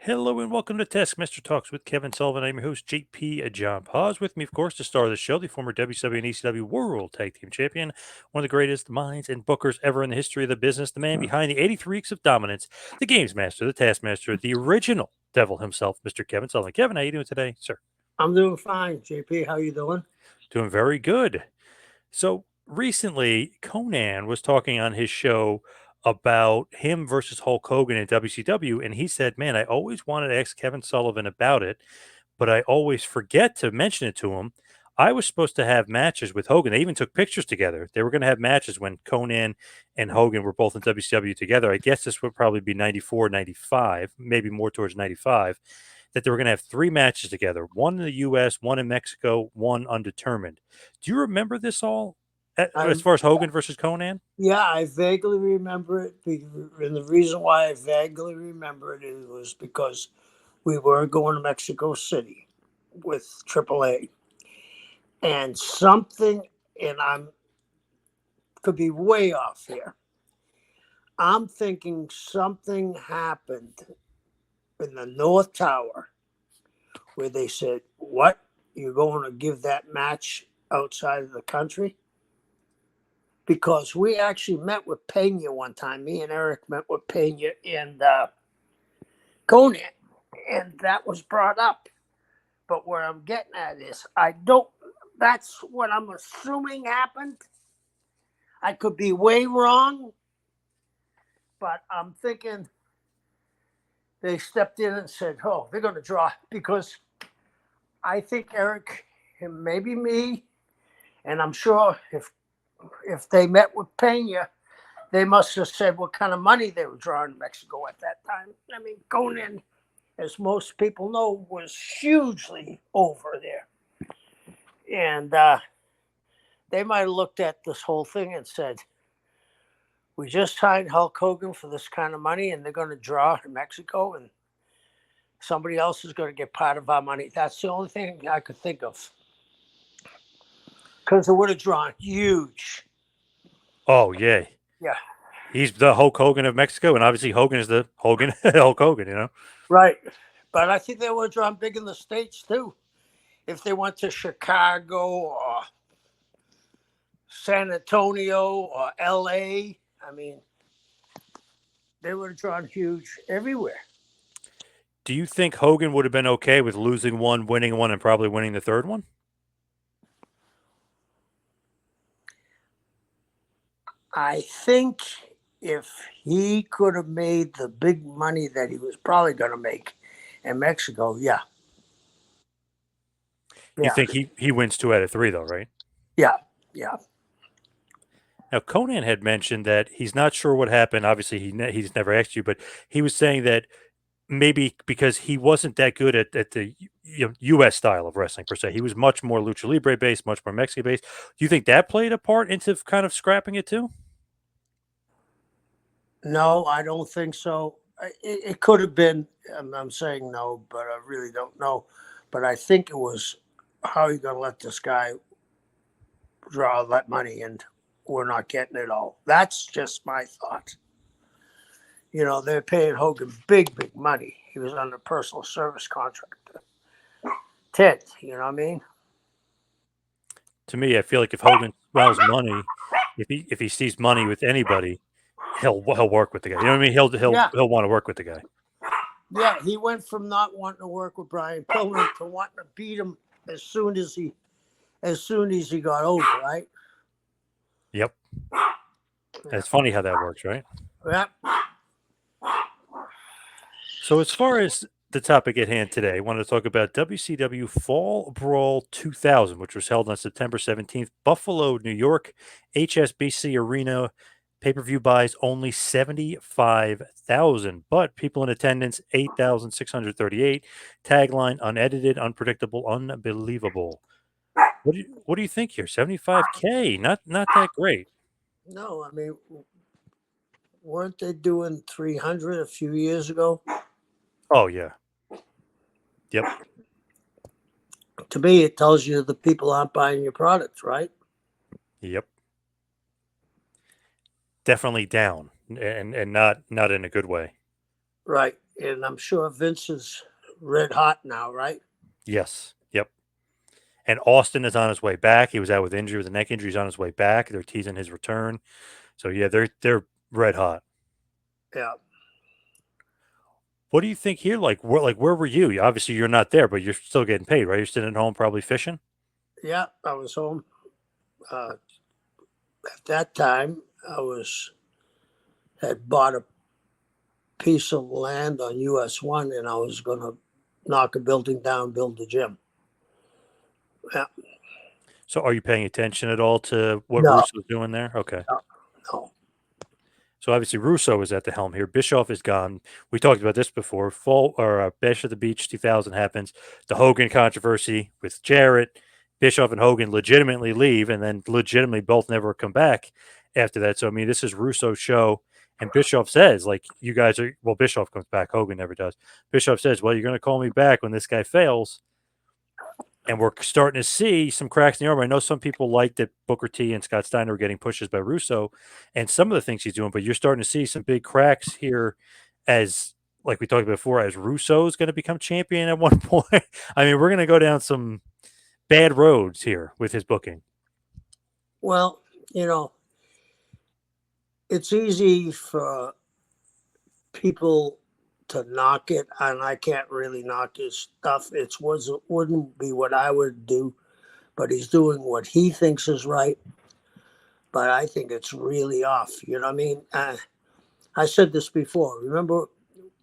Hello and welcome to Taskmaster Talks with Kevin Sullivan. I'm your host, JP John Paz. With me, of course, the star of the show, the former WCW and ECW World Tag Team Champion, one of the greatest minds and bookers ever in the history of the business, the man behind the 83 weeks of dominance, the Games Master, the Taskmaster, the original devil himself, Mr. Kevin Sullivan. Kevin, how you doing today, sir? I'm doing fine, JP. How you doing? Doing very good. So recently, Conan was talking on his show about him versus Hulk Hogan in WCW, and he said, "Man, I always wanted to ask Kevin Sullivan about it, but I always forget to mention it to him. I was supposed to have matches with Hogan. They even took pictures together. They were going to have matches when Conan and Hogan were both in WCW together. I guess this would probably be 94, 95, maybe more towards 95, that they were going to have three matches together, one in the US, one in Mexico, one undetermined. Do you remember this all I as far as Hogan versus Conan? Yeah, I vaguely remember it, and the reason why I vaguely remember it was because we were going to Mexico City with AAA, and something, and I'm could be way off here. I'm thinking something happened in the North Tower where they said, "What? You're going to give that match outside of the country?" Because we actually met with Pena one time. Me and Eric met with Pena and Conan, and that was brought up. But what I'm getting at is, I don't. That's what I'm assuming happened. I could be way wrong, but I'm thinking they stepped in and said, "Oh, they're going to draw," because I think Eric and maybe me, and I'm sure if they met with Pena, they must have said what kind of money they were drawing in Mexico at that time. I mean, Conan, as most people know, was hugely over there. And they might have looked at this whole thing and said, "We just signed Hulk Hogan for this kind of money, and they're going to draw in Mexico, and somebody else is going to get part of our money." That's the only thing I could think of. Because it would have drawn huge. Oh, yeah. Yeah. He's the Hulk Hogan of Mexico, and obviously Hogan is the Hogan Hulk Hogan, Right. But I think they would have drawn big in the States, too. If they went to Chicago or San Antonio or LA, I mean, they would have drawn huge everywhere. Do you think Hogan would have been okay with losing one, winning one, and probably winning the third one? I think if he could have made the big money that he was probably going to make in Mexico, yeah. You Yeah. think he wins 2 out of 3, though, right? Yeah. Yeah. Now, Conan had mentioned that he's not sure what happened. Obviously, he's never asked you, but he was saying that maybe because he wasn't that good at the U.S. style of wrestling per se, he was much more lucha libre based, much more Mexican based. Do you think that played a part into kind of scrapping it too? No, I don't think so. It could have been. I'm saying no, but I really don't know. But I think it was, how are you going to let this guy draw that money and we're not getting it all? That's just my thought. They're paying Hogan big money. He was under personal service contract. Ted, you know what I mean? To me, I feel like if Hogan smells money, if he sees money with anybody, he'll work with the guy. You know what I mean? Yeah. He'll want to work with the guy. Yeah, he went from not wanting to work with Brian Pillman to wanting to beat him as soon as he got over, right? Yep. It's funny how that works, right? Yeah. So as far as the topic at hand today, I wanted to talk about WCW Fall Brawl 2000, which was held on September 17th, Buffalo, New York, HSBC Arena. Pay-per-view buys only 75,000, but people in attendance 8,638. Tagline: unedited, unpredictable, unbelievable. What do you think here? 75K, not that great. No, I mean, weren't they doing 300 a few years ago? Oh yeah. Yep. To me, it tells you the people aren't buying your products, right? Yep. Definitely down, and not in a good way. Right. And I'm sure Vince is red hot now, right? Yes. Yep. And Austin is on his way back. He was out with injury, with a neck injury. He's on his way back. They're teasing his return. So yeah, they're red hot. Yeah. What do you think here? Where were you? Obviously, you're not there, but you're still getting paid, right? You're sitting at home, probably fishing. Yeah. I was home. At that time, I was had bought a piece of land on US 1 and I was going to knock a building down, build a gym. Yeah. So, are you paying attention at all to what No, Russo's doing there? Okay. no, no. So obviously Russo is at the helm here. Bischoff is gone. We talked about this before. Fall or Bash at the Beach 2000 happens. The Hogan controversy with Jarrett. Bischoff and Hogan legitimately leave, and then legitimately both never come back after that. So I mean, this is Russo's show, and Bischoff says, like, you guys are. Well, Bischoff comes back. Hogan never does. Bischoff says, well, you're going to call me back when this guy fails. And we're starting to see some cracks in the armor. I know some people like that Booker T and Scott Steiner are getting pushes by Russo and some of the things he's doing, but you're starting to see some big cracks here as, like we talked about before, as Russo's going to become champion at one point. I mean, we're going to go down some bad roads here with his booking. Well, you know, it's easy for people to knock it, and I can't really knock his stuff. Wouldn't be what I would do, but he's doing what he thinks is right. But I think it's really off. You know what I mean? I said this before. Remember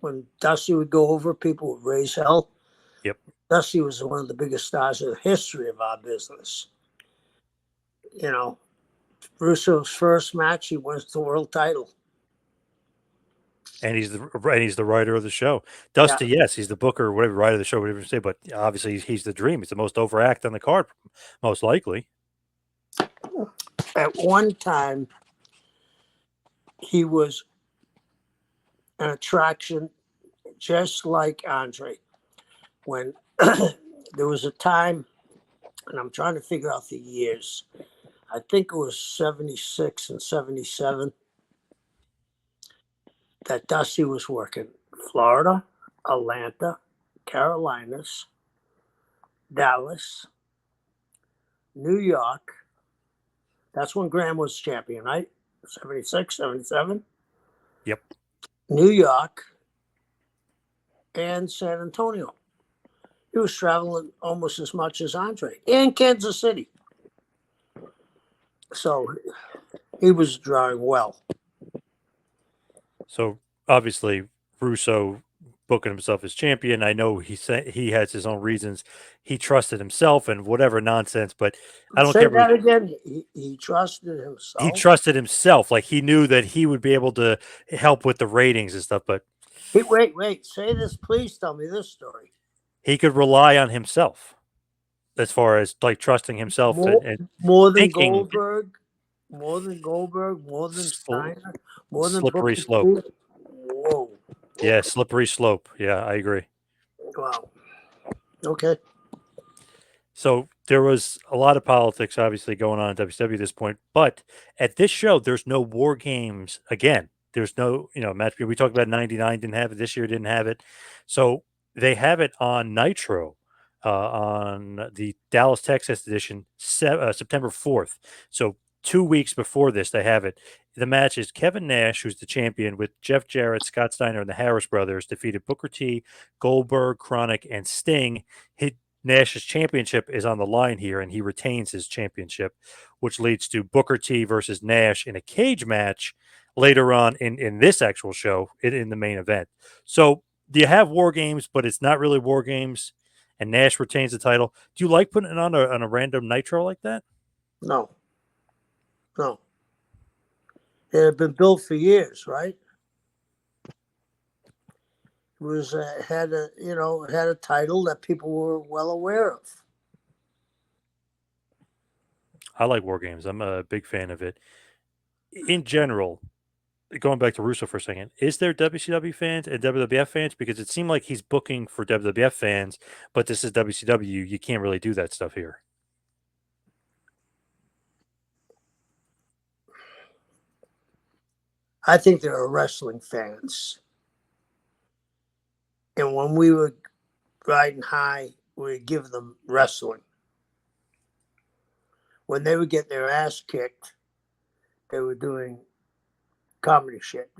when Dusty would go over, people would raise hell? Yep. Dusty was one of the biggest stars in the history of our business. You know, Russo's first match, he wins the world title. And he's the writer of the show. Yeah. Dusty, yes, he's the booker, whatever, writer of the show, whatever you say. But obviously, he's the dream. He's the most overact on the card, most likely. At one time, he was an attraction just like Andre. When there was a time, and I'm trying to figure out the years, I think it was 76 and 77, that Dusty was working Florida, Atlanta, Carolinas, Dallas, New York. That's when Graham was champion, right? 76, 77. Yep. New York and San Antonio. He was traveling almost as much as Andre, and Kansas City. So he was drawing well. So obviously, Russo booking himself as champion. I know he said he has his own reasons. He trusted himself and whatever nonsense, but I don't Say care. that again. He trusted He himself. trusted himself. Like he knew that he would be able to help with the ratings and stuff, but Wait. Say this, please. Tell me this story. he could rely on himself as far as like trusting himself More, and more than thinking Goldberg, more than Goldberg, more than Steiner, more than slippery Booker slope. T. Whoa! Yeah, slippery slope. Yeah, I agree. Wow. Okay. So there was a lot of politics obviously going on in WCW at this point, but at this show, there's no war games again. There's no, match. We talked about 99 didn't have it. This year didn't have it. So they have it on Nitro on the Dallas, Texas edition, September 4th. So 2 weeks before this, they have it. The match is Kevin Nash, who's the champion, with Jeff Jarrett, Scott Steiner, and the Harris brothers, defeated Booker T, Goldberg, Chronic, and Sting. Nash's championship is on the line here, and he retains his championship, which leads to Booker T versus Nash in a cage match later on in this actual show in the main event. So you have war games, but it's not really war games, and Nash retains the title. Do you like putting it on a random Nitro like that? No, no. It had been built for years, right? It was had a title that people were well aware of. I like war games. I'm a big fan of it. In general, going back to Russo for a second, is there WCW fans and WWF fans? Because it seemed like he's booking for WWF fans, but this is WCW. You can't really do that stuff here. I think there are wrestling fans. And when we were riding high, we'd give them wrestling. When they would get their ass kicked, they were doing comedy shit.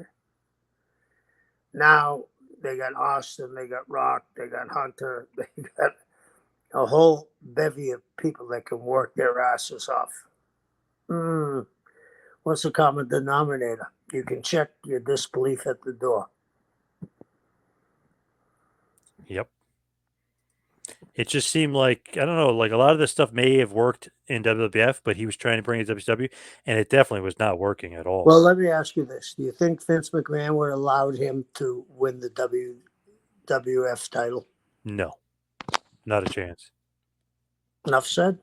Now they got Austin, they got Rock, they got Hunter, they got a whole bevy of people that can work their asses off. What's the common denominator? You can check your disbelief at the door. Yep. It just seemed like I don't know, like a lot of this stuff may have worked in WWF, but he was trying to bring it to WCW, and it definitely was not working at all. Well, let me ask you this. Do you think Vince McMahon would have allowed him to win the WWF title? No, not a chance. Enough said?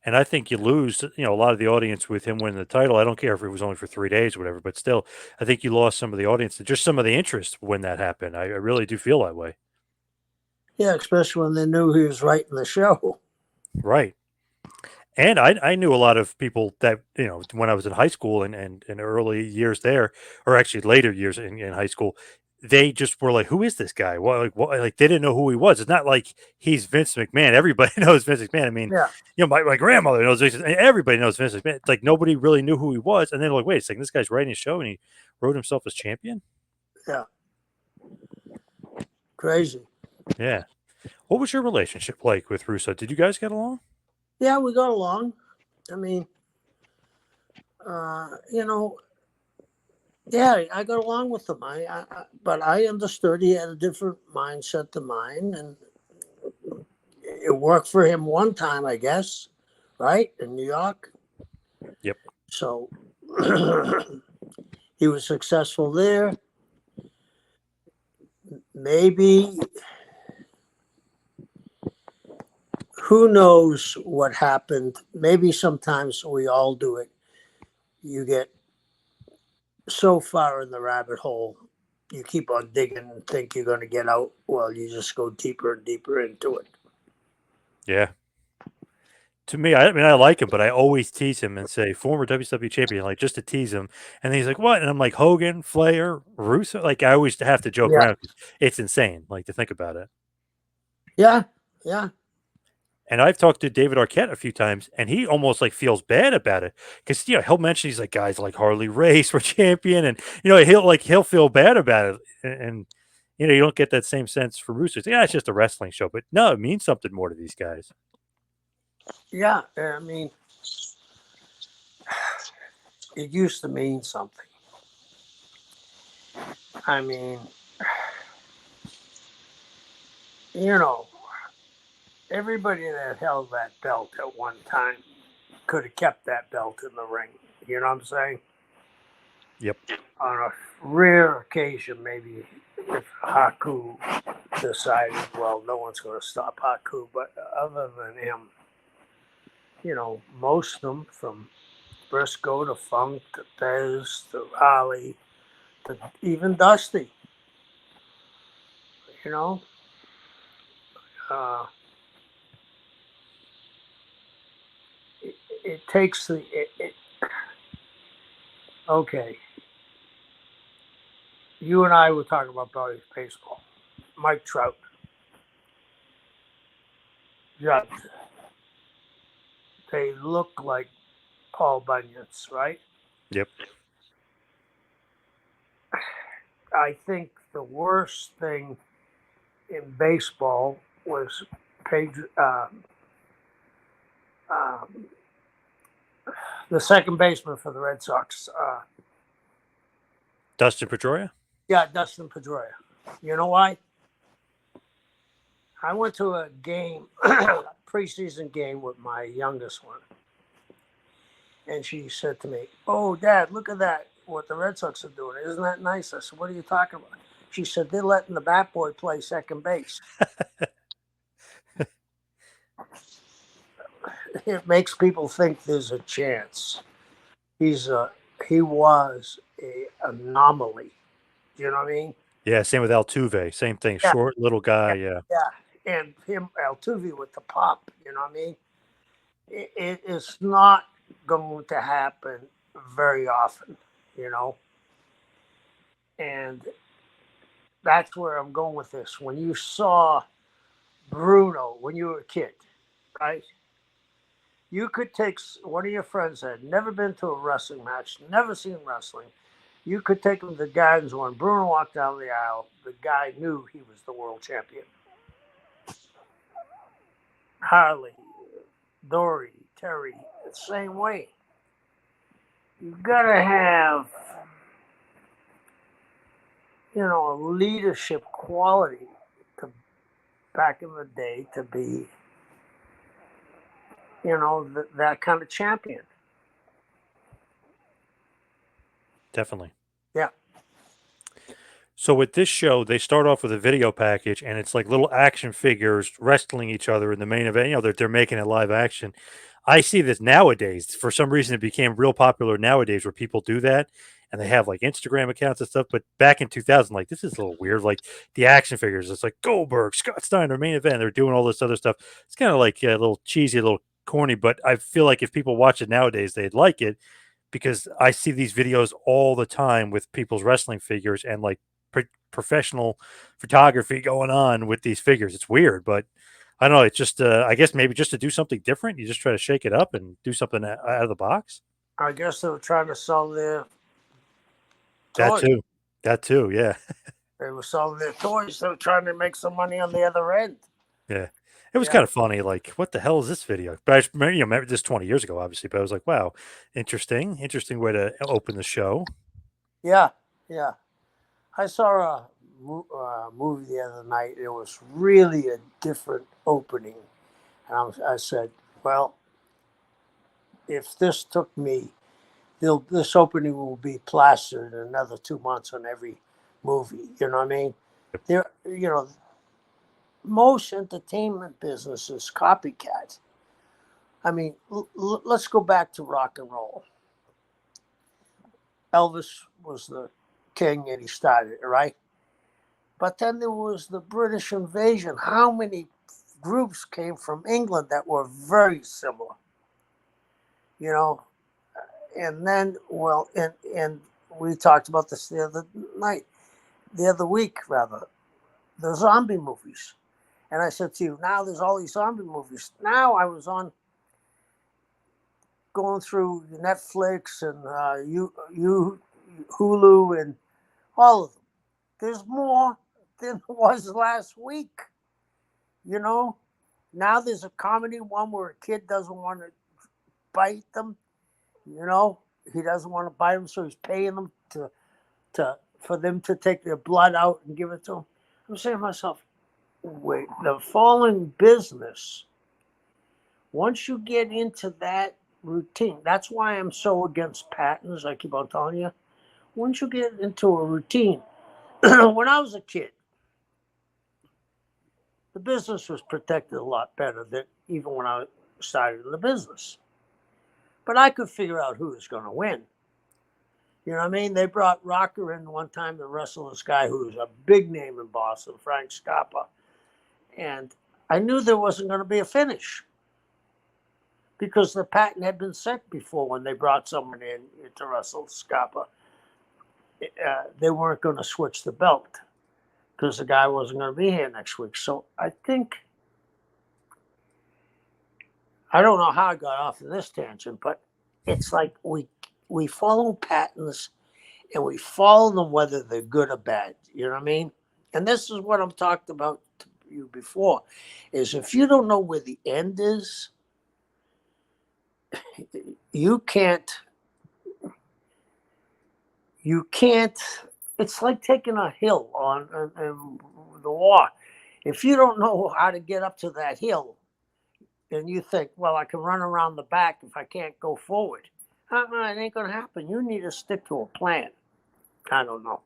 And I think you lose, a lot of the audience with him winning the title. I don't care if it was only for 3 days or whatever, but still, I think you lost some of the audience, just some of the interest when that happened. I really do feel that way. Yeah, especially when they knew he was writing the show. Right. And I knew a lot of people that, when I was in high school and early years there, or actually later years in high school, they just were like, who is this guy? Like they didn't know who he was. It's not like he's Vince McMahon. Everybody knows Vince McMahon. I mean, Yeah, my grandmother knows Vince, everybody knows Vince McMahon. It's like nobody really knew who he was. And then like, wait a second, this guy's writing a show and he wrote himself as champion? yeah. Crazy. Yeah. What was your relationship like with Russo? Did you guys get along? Yeah, we got along. I mean, you know, yeah, I got along with him. But I understood he had a different mindset than mine, and it worked for him one time, I guess, right in New York. Yep. So he was successful there. Maybe, who knows what happened? Maybe sometimes we all do it. You get so far in the rabbit hole, you keep on digging and think you're going to get out. Well, you just go deeper and deeper into it. Yeah. To me, I mean, I like him, but I always tease him and say former WCW champion, like just to tease him. And he's like, "What?" And I'm like, "Hogan, Flair, Russo." Like I always have to joke Yeah, around. It's insane, like to think about it. yeah, yeah, And I've talked to David Arquette a few times, and he almost like feels bad about it because he'll mention he's like guys like Harley Race were champion, and he'll feel bad about it, and you don't get that same sense for Russo. It's, yeah, it's just a wrestling show, but no, it means something more to these guys. yeah. I mean, it used to mean something. I mean, you know, everybody that held that belt at one time could have kept that belt in the ring. You know what I'm saying? Yep. On a rare occasion, maybe if Haku decided, well, no one's going to stop Haku, but other than him, most of them from Briscoe to Funk to Tez to Holly to even Dusty, you know, uh, it takes okay. You and I were talking about baseball. Mike Trout, Judge, they look like Paul Bunyan's, right? Yep. I think the worst thing in baseball was Pedro, um, the second baseman for the Red Sox. Dustin Pedroia. Yeah, Dustin Pedroia. You know why? I went to a game, preseason game with my youngest one, and she said to me, "Oh, Dad, look at that! What the Red Sox are doing? Isn't that nice?" I said, "What are you talking about?" She said, "They're letting the bat boy play second base." It makes people think there's a chance. He was a anomaly. You know what I mean? Yeah, same with Altuve. Same thing. Yeah, Short little guy. yeah, Yeah. yeah. And him, Altuve, with the pop. You know what I mean? It is not going to happen very often. You know, and that's where I'm going with this. When you saw Bruno when you were a kid, right? You could take one of your friends that had never been to a wrestling match, never seen wrestling. You could take him to the gardens. When Bruno walked down the aisle, the guy knew he was the world champion. Harley, Dory, Terry, the same way. You gotta have, a leadership quality to back in the day to be, that kind of champion. Definitely. Yeah. So with this show, they start off with a video package, and it's like little action figures wrestling each other in the main event. They're making it live action. I see this nowadays. For some reason, it became real popular nowadays where people do that, and they have like Instagram accounts and stuff. But back in 2000, like this is a little weird. Like the action figures, it's like Goldberg, Scott Steiner, main event. They're doing all this other stuff. It's kind of like a little cheesy, a little corny. But I feel like if people watch it nowadays, they'd like it because I see these videos all the time with people's wrestling figures and like professional photography going on with these figures. It's weird, but I don't know. It's just, I guess maybe just to do something different, you just try to shake it up and do something out of the box. I guess they were trying to sell their That toys. too. That too. Yeah. They were selling their toys. They were trying to make some money on the other end. Yeah. It was Yeah. kind of funny. Like, what the hell is this video? But I remember this 20 years ago, obviously. But I was like, wow, interesting way to open the show. Yeah. Yeah. I saw a movie the other night. It was really a different opening. And I said, well, if this took me, this opening will be plastered in another 2 months on every movie. You know what I mean? There, most entertainment businesses copycat. I mean, let's go back to rock and roll. Elvis was the king and he started it, right? But then there was the British invasion. How many groups came from England that were very similar? You know, and then, well, and we talked about this the other week, rather, the zombie movies. And I said to you, now there's all these zombie movies. Now I was going through Netflix and Hulu and all of them. There's more than was last week. Now there's a comedy one where a kid doesn't want to bite them. He doesn't want to bite them, so he's paying them for them to take their blood out and give it to him. I'm saying to myself, wait, the falling business, once you get into that routine, that's why I'm so against patents. I keep on telling you, once you get into a routine, when I was a kid, the business was protected a lot better than even when I started in the business. But I could figure out who was going to win. You know what I mean? They brought Rocker in one time to wrestle this guy who was a big name in Boston, Frank Scarpa. And I knew there wasn't going to be a finish because the patent had been set before when they brought someone in to wrestle Scarpa. They weren't going to switch the belt because the guy wasn't going to be here next week. So I don't know how I got off of this tangent, but it's like we follow patents and we follow them whether they're good or bad. You know what I mean? And this is what I'm talking about to you before, is if you don't know where the end is, you can't, it's like taking a hill on the wall. If you don't know how to get up to that hill, and you think, well, I can run around the back if I can't go forward. It ain't going to happen. You need to stick to a plan. I don't know.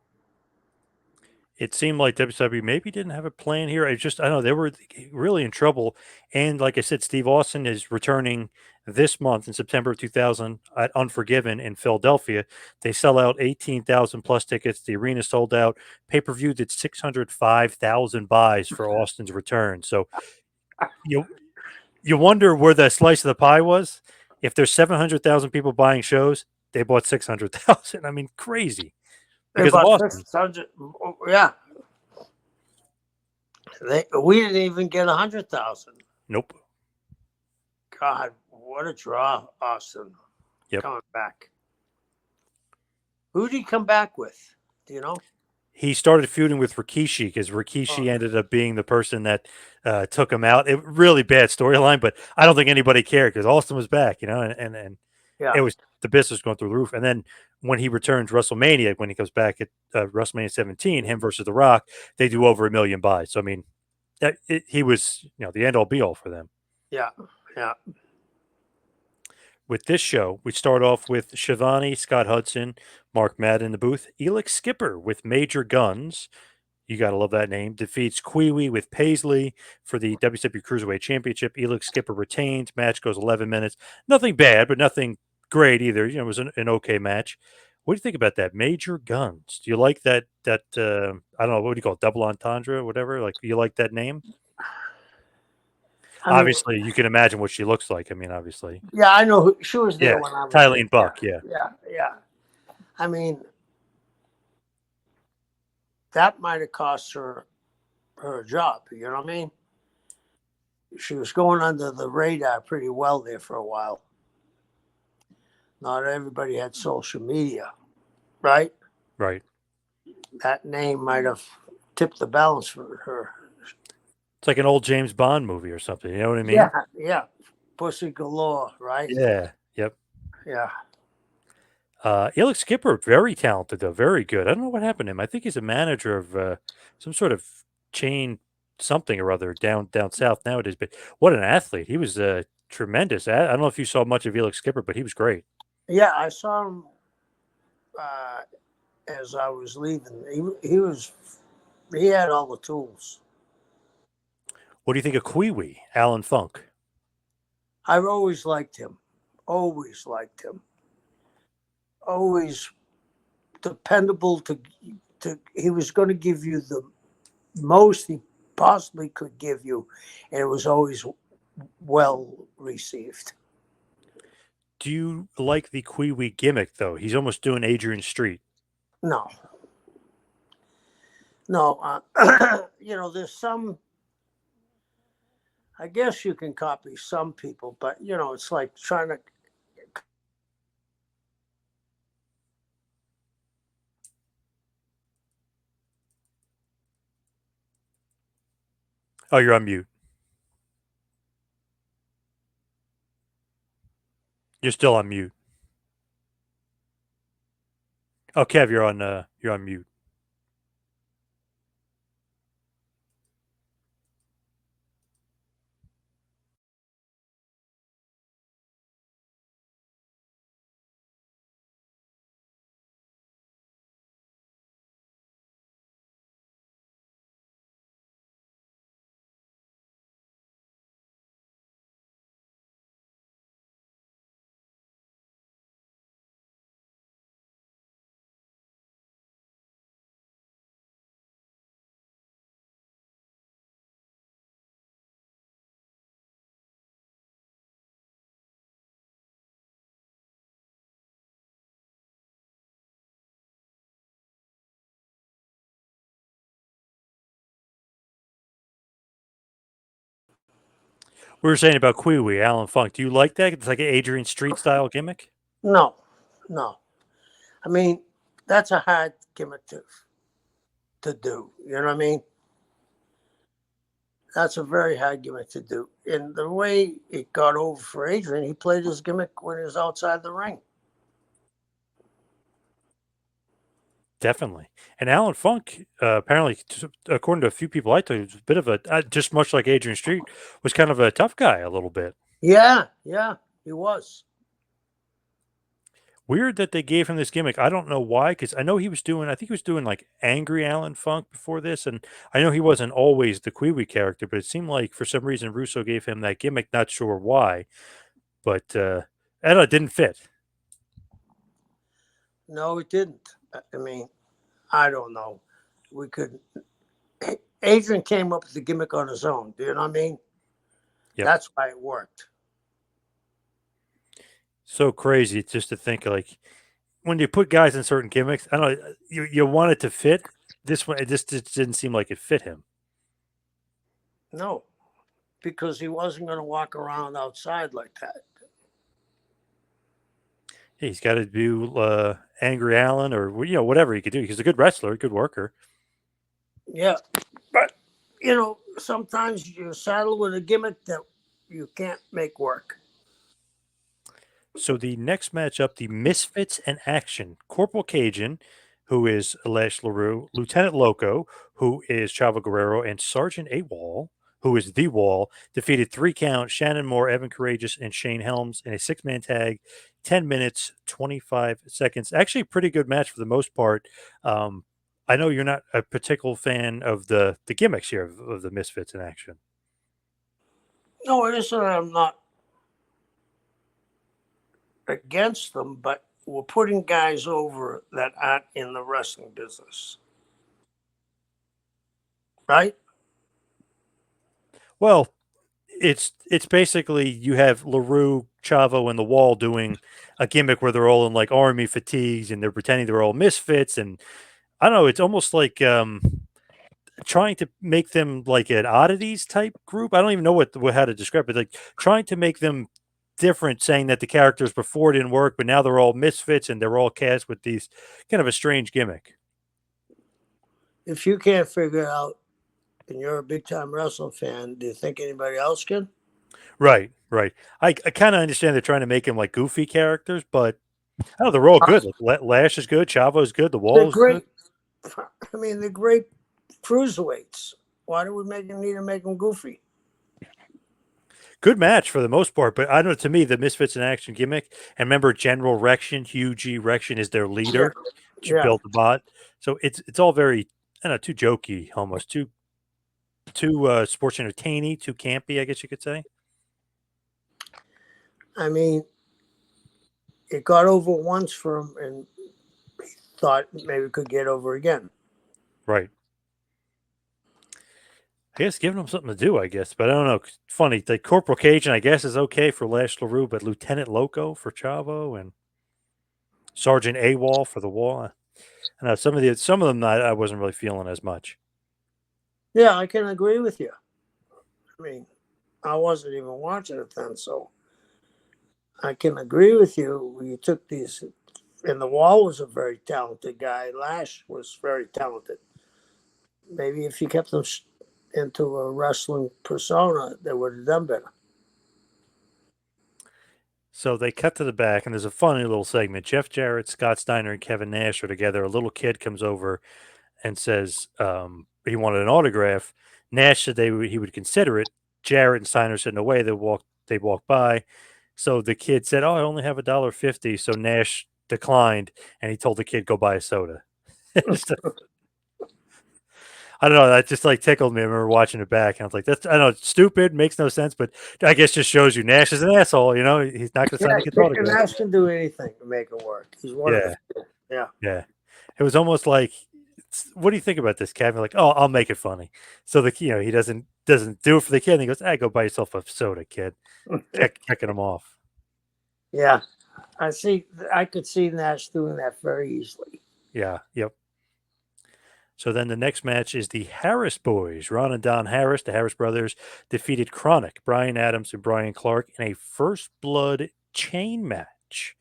It seemed like WWE maybe didn't have a plan here. I don't know, they were really in trouble. And like I said, Steve Austin is returning this month in September of 2000 at Unforgiven in Philadelphia. They sell out 18,000 plus tickets. The arena sold out. Pay-per-view did 605,000 buys for Austin's return. So you wonder where the slice of the pie was. If there's 700,000 people buying shows, they bought 600,000. I mean, crazy. Because of About Austin. 600, yeah. We didn't even get 100,000. Nope. God, what a draw, Austin Yep. coming back. Who did he come back with? Do you know? He started feuding with Rikishi because Oh, Rikishi ended up being the person that took him out. It really bad storyline, but I don't think anybody cared because Austin was back, and yeah, it was the business going through the roof. And then when he returns WrestleMania, when he comes back at WrestleMania 17, him versus The Rock, they do over 1 million buys. So I mean, he was the end all be all for them. yeah, yeah. With this show, we start off with Shivani, Scott Hudson, Mark Madden in the booth, Elix Skipper with Major Guns. You got to love that name. Defeats Kiwi with Paisley for the WCW Cruiserweight Championship. Elix Skipper retained. Match goes 11 minutes. Nothing bad, but nothing great either. It was an okay match. What do you think about that? Major Guns. Do you like that? I don't know. What do you call it? Double entendre, whatever. Like, do you like that name? I mean, Obviously, you can imagine what she looks like. I mean, obviously, yeah, I know she was there yeah. when I was there. Tylene Yeah, Buck, yeah. yeah, yeah. I mean, that might have cost her job. You know what I mean? She was going under the radar pretty well there for a while. Not everybody had social media, right? Right. That name might have tipped the balance for her. It's like an old James Bond movie or something. You know what I Yeah, mean? yeah. Pussy galore, right? Yeah. Yep. Yeah. Elix Skipper, very talented though, very good. I don't know what happened to him. I think he's a manager of some sort of chain, something or other down south nowadays. But what an athlete! He was tremendous. I don't know if you saw much of Elix Skipper, but he was great. Yeah, I saw him uh, as I was leaving. He had all the tools. What do you think of Kiwi, Alan Funk? I've always liked him. Always liked him. Always dependable to he was going to give you the most he possibly could give you, and it was always well received. Do you like the Kiwi gimmick though? He's almost doing Adrian Street. No, no, there's some. I guess you can copy some people, but it's like trying to. Oh, you're on mute. You're still on mute. Oh, Kev, you're on mute. We were saying about Kiwi, Alan Funk. Do you like that? It's like an Adrian Street style gimmick. No, no. I mean, that's a hard gimmick to do. You know what I mean? That's a very hard gimmick to do. And the way it got over for Adrian, he played his gimmick when he was outside the ring. Definitely. And Alan Funk, apparently, according to a few people I talked to, was a bit of a, just much like Adrian Street, was kind of a tough guy a little bit. Yeah, yeah, he was. Weird that they gave him this gimmick. I don't know why, because I know I think he was doing like angry Alan Funk before this. And I know he wasn't always the Kiwi character, but it seemed like for some reason Russo gave him that gimmick. Not sure why, but I don't know, it didn't fit. No, it didn't. I mean, I don't know. We could. Adrian came up with the gimmick on his own. Do you know what I mean? Yep. That's why it worked. So crazy just to think like when you put guys in certain gimmicks, I don't know, you want it to fit. This one, it just didn't seem like it fit him. No, because he wasn't going to walk around outside like that. He's got to do Angry Allen or whatever he could do. He's a good wrestler, a good worker. Yeah, but sometimes you saddle with a gimmick that you can't make work. So the next matchup, the Misfits in Action, Corporal Cajun, who is Lash LaRue, Lieutenant Loco, who is Chavo Guerrero, and Sergeant AWOL, who is The Wall, defeated 3 count Shannon Moore, Evan Courageous, and Shane Helms in a 6-man tag, 10 minutes, 25 seconds. Actually, a pretty good match for the most part. Um, I know you're not a particular fan of the gimmicks here of the Misfits in Action. No, it isn't that I'm not against them, but we're putting guys over that aren't in the wrestling business, right? Well, it's basically you have LaRue, Chavo, and the Wall doing a gimmick where they're all in like army fatigues and they're pretending they're all misfits, and I don't know. It's almost like trying to make them like an oddities type group. I don't even know what how to describe it. Like trying to make them different, saying that the characters before didn't work, but now they're all misfits and they're all cast with these kind of a strange gimmick. If you can't figure it out and you're a big time wrestling fan, do you think anybody else can? Right, right. I kind of understand they're trying to make them like goofy characters, but oh, they're all good. Like Lash is good, Chavo's good, the They're Wall is good. great. I mean, they're great cruiserweights. Why do we need to make them goofy? Good match for the most part, but I don't know. To me, the Misfits in Action gimmick, and remember General Rection, Hugh G. Rection is their Yeah, leader. She yeah. built the bot, so it's all very I don't know, too jokey, almost too sports entertaining, too campy, I guess you could say. I mean, it got over once for him, and thought maybe it could get over again. Right. I guess giving them something to do, I guess, but I don't know. Funny, the Corporal Cajun, I guess, is okay for Lash LaRue, but Lieutenant Loco for Chavo and Sergeant AWOL for the Wall. I know some of them I wasn't really feeling as much. Yeah, I can agree with you. I mean, I wasn't even watching it then, so I can agree with you. You took these, and the Wall was a very talented guy. Lash was very talented. Maybe if you kept them into a wrestling persona, they would have done better. So they cut to the back, and there's a funny little segment. Jeff Jarrett, Scott Steiner, and Kevin Nash are together. A little kid comes over and says he wanted an autograph. Nash said he would consider it. Jarrett and Steiner said no way. They walked by. So the kid said, "Oh, I only have $1.50." So Nash declined, and he told the kid, "Go buy a soda." I don't know. That just like tickled me. I remember watching it back, and I was like, "That's I know it's stupid, makes no sense, but I guess just shows you Nash is an asshole. You know, he's not going to sign Yeah, the kid's autograph." Nash can do anything to make it work. He's one of the Yeah, few. Yeah. yeah. It was almost like, "What do you think about this, Kevin?" Like, "Oh, I'll make it funny." So he doesn't do it for the kid. And he goes, "Hey, go buy yourself a soda, kid." Checking him off. Yeah. I could see Nash doing that very easily. Yeah, yep. So then the next match is the Harris boys. Ron and Don Harris, the Harris brothers, defeated Chronic, Brian Adams, and Brian Clark in a first blood chain match.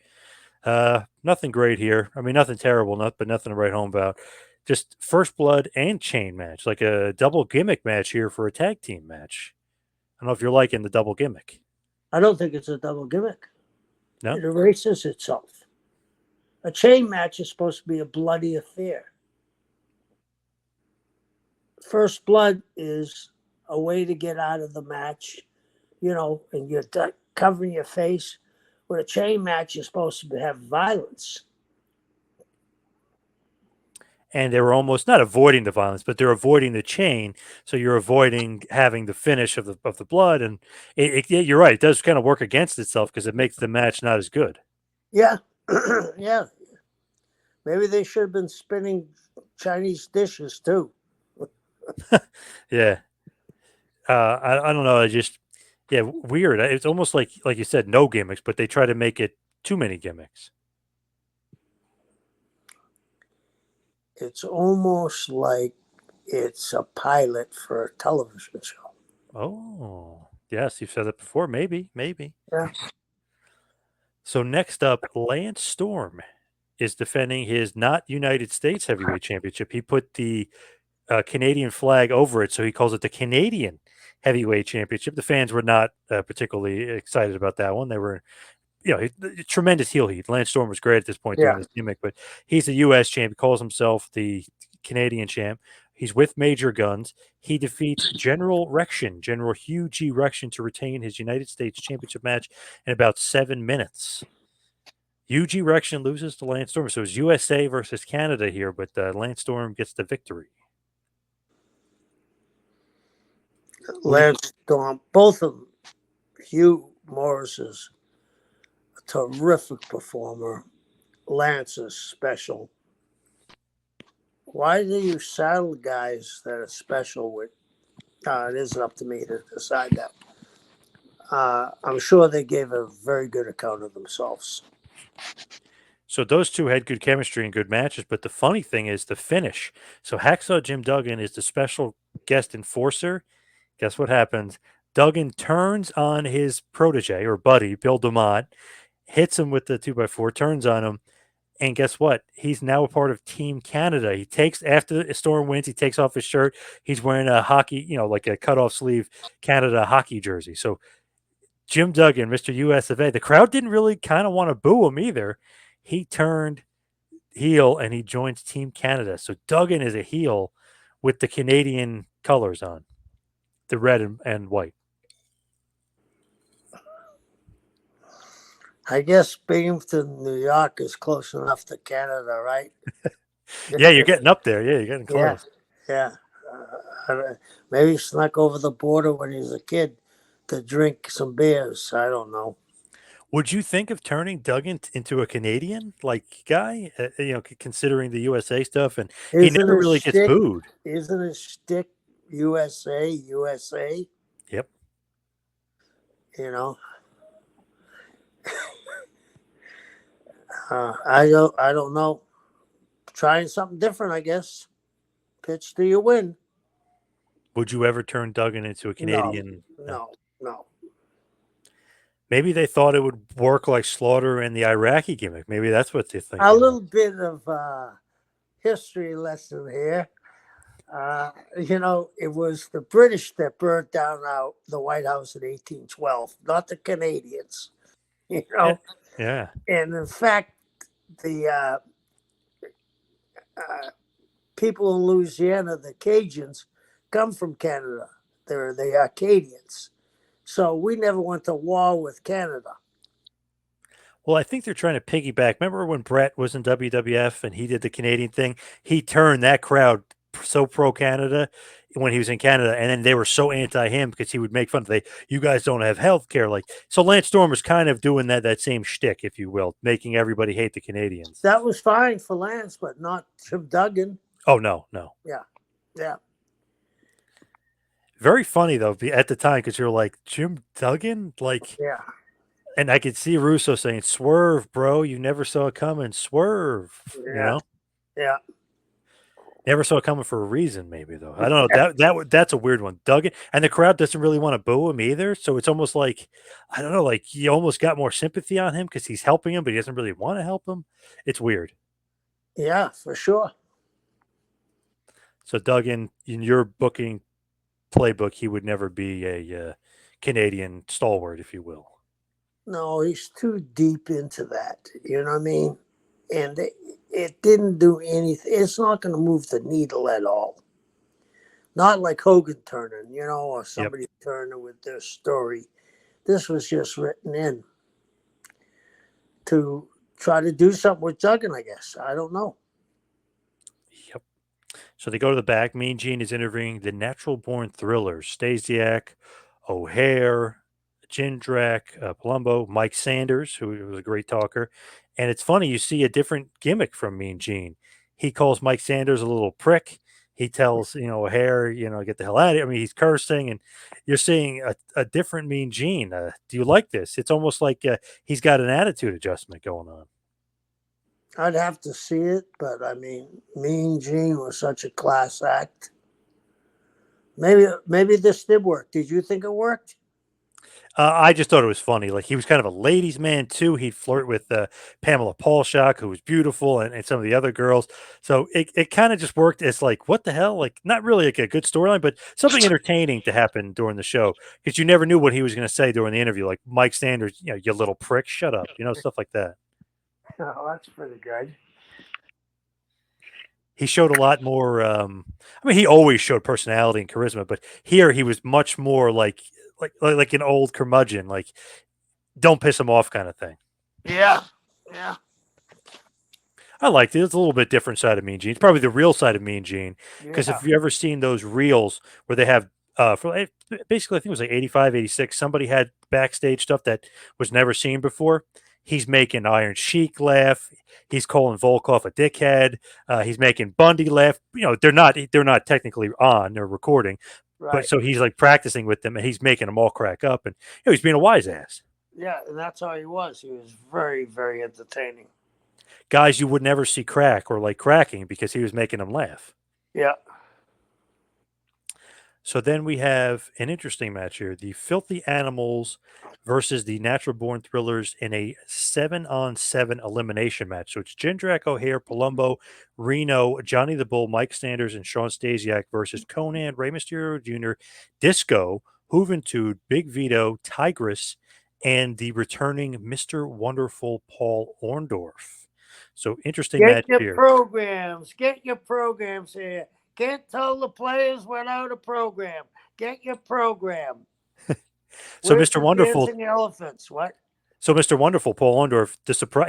Nothing great here. I mean, nothing terrible, but nothing to write home about. Just first blood and chain match, like a double gimmick match here for a tag team match. I don't know if you're liking the double gimmick. I don't think it's a double gimmick. No? It erases itself. A chain match is supposed to be a bloody affair. First blood is a way to get out of the match, and you're covering your face. With a chain match, you're supposed to have violence. And they were almost not avoiding the violence, but they're avoiding the chain. So you're avoiding having the finish of the blood, and yeah, you're right. It does kind of work against itself because it makes the match not as good. Yeah, yeah. Maybe they should have been spinning Chinese dishes too. Yeah, I don't know. I just yeah, weird. It's almost like you said, no gimmicks, but they try to make it too many gimmicks. It's almost like it's a pilot for a television show. Oh, yes, you've said that before. Maybe, maybe. Yeah. So next up, Lance Storm is defending his not United States Heavyweight Championship. He put the Canadian flag over it, so he calls it the Canadian Heavyweight Championship. The fans were not particularly excited about that one. They were, tremendous heel heat. Lance Storm was great at this point doing Yeah. this gimmick, but he's the U.S. champ. He calls himself the Canadian champ. He's with Major Guns. He defeats General Hugh G. Rection to retain his United States Championship match in about 7 minutes. Hugh G. Rection loses to Lance Storm, so it's USA versus Canada here, but Lance Storm gets the victory. Who do you Lance Storm, both of them. Hugh Morris is a terrific performer. Lance is special. Why do you saddle guys that are special with? It isn't up to me to decide that. I'm sure they gave a very good account of themselves. So those two had good chemistry and good matches, but the funny thing is the finish. So Hacksaw Jim Duggan is the special guest enforcer. Guess what happens? Duggan turns on his protege or buddy, Bill DeMott, hits him with the 2x4, turns on him, and guess what? He's now a part of Team Canada. He takes after the Storm wins, he takes off his shirt. He's wearing a hockey, like a cutoff sleeve Canada hockey jersey. So Jim Duggan, Mr. US of A, the crowd didn't really kind of want to boo him either. He turned heel and he joins Team Canada. So Duggan is a heel with the Canadian colors on, the red and white. I guess Binghamton, New York is close enough to Canada, right? Yeah, you're getting up there. Yeah, you're getting Yeah, close. yeah. Maybe he snuck over the border when he was a kid to drink some beers. I don't know. Would you think of turning Duggan into a Canadian like guy? Considering the USA stuff, and he Isn't never his really gets shtick? booed. Isn't his shtick USA, USA? Yep. You know, I don't know. Trying something different, I guess. Pitch till you win. Would you ever turn Duggan into a No, Canadian? No. no, no. Maybe they thought it would work like Slaughter and the Iraqi gimmick. Maybe that's what they're A thinking. little bit of history lesson here. It was the British that burnt down the White House in 1812, not the Canadians. You Yeah. know, Yeah. and in fact, the people in Louisiana, the Cajuns, come from Canada. They're the Acadians. So we never went to war with Canada. Well, I think they're trying to piggyback. Remember when Brett was in WWF and he did the Canadian thing? He turned that crowd so pro Canada when he was in Canada, and then they were so anti him because he would make fun of you guys don't have health care. Like, so Lance Storm was kind of doing that same shtick, if you will, making everybody hate the Canadians. That was fine for Lance, but not Jim Duggan. Oh no, no. Yeah, yeah. Very funny though at the time because you're like Jim Duggan, like, Yeah, and I could see Russo saying, "Swerve, bro, you never saw it coming. Swerve," yeah, yeah. Never saw it coming for a reason, maybe though. I don't know. That's a weird one. Duggan and the crowd doesn't really want to boo him either. So it's almost like I don't know, like you almost got more sympathy on him because he's helping him, but he doesn't really want to help him. It's weird. Yeah, for sure. So Duggan, in your booking playbook, he would never be a Canadian stalwart, if you will. No, he's too deep into that. You know what I mean? And it didn't do anything. It's not going to move the needle at all. Not like Hogan turning, or Yep. somebody turning with their story. This was just written in to try to do something with Duggan, I guess. I don't know. Yep. So they go to the back. Mean Gene is interviewing the natural born thrillers, Stasiak, O'Hare, Jindrak, Palumbo, Mike Sanders, who was a great talker. And it's funny, you see a different gimmick from Mean Gene. He calls Mike Sanders a little prick. He tells, O'Hare, get the hell out of here. I mean, he's cursing, and you're seeing a different Mean Gene. Do you like this? It's almost like he's got an attitude adjustment going on. I'd have to see it, but I mean, Mean Gene was such a class act. Maybe this did work. Did you think it worked? I just thought it was funny. Like he was kind of a ladies' man too. He'd flirt with Pamela Paulshock, who was beautiful, and some of the other girls. So it kind of just worked as like, what the hell? Like not really like a good storyline, but something entertaining to happen during the show because you never knew what he was going to say during the interview. Like Mike Sanders, you little prick, shut up, stuff like that. Oh, that's pretty good. He showed a lot more. I mean, he always showed personality and charisma, but here he was much more like an old curmudgeon, like don't piss him off kind of thing. Yeah, yeah, I liked it. It's a little bit different side of Mean Gene. It's probably the real side of Mean Gene. Because yeah. if you ever seen those reels where they have, basically, I think it was like 85, 86, somebody had backstage stuff that was never seen before. He's making Iron Sheik laugh. He's calling Volkov a dickhead. He's making Bundy laugh. They're not technically on or recording, but Right. so he's like practicing with them and he's making them all crack up. And he's being a wise ass. Yeah, and that's how he was. He was very, very entertaining. Guys you would never see crack or like cracking because he was making them laugh. Yeah. So then we have an interesting match here: the Filthy Animals versus the Natural Born Thrillers in a 7-on-7 elimination match. So it's Jindrak, O'Hare, Palumbo, Reno, Johnny the Bull, Mike Sanders, and Sean Stasiak versus Conan, Rey Mysterio Jr., Disco, Juventud, Big Vito, Tigress, and the returning Mr. Wonderful Paul Orndorff. So interesting Get match your here. programs. Get your programs here. Can't tell the players without a program. Get your program. So Where's Mr. the Wonderful dancing elephants? What? So Mr. Wonderful, Paul Orndorff,